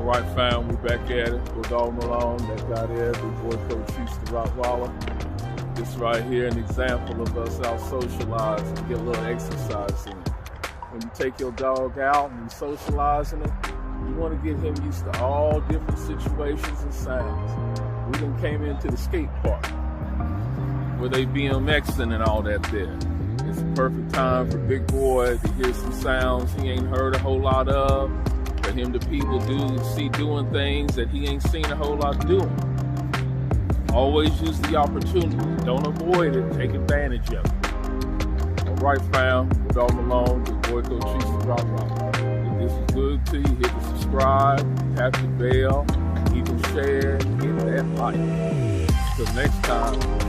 All right, fam, we back at it. Go Dog Malone, that guy there, big boy Cochise, the Rottweiler. This right here, an example of us out socializing, get a little exercise in. When you take your dog out and you socializing it, you want to get him used to all different situations and sounds. We done came into the skate park where they BMXing and all that there. It's a perfect time for big boy to hear some sounds he ain't heard a whole lot of, for him to see doing things that he ain't seen a whole lot doing. Always use the opportunity. Don't avoid it. Take advantage of it. All right, fam. Dog Malone, the boy Cochise, the Rottweiler. If this is good to you, hit the subscribe, tap the bell, even share, hit that like. Till next time.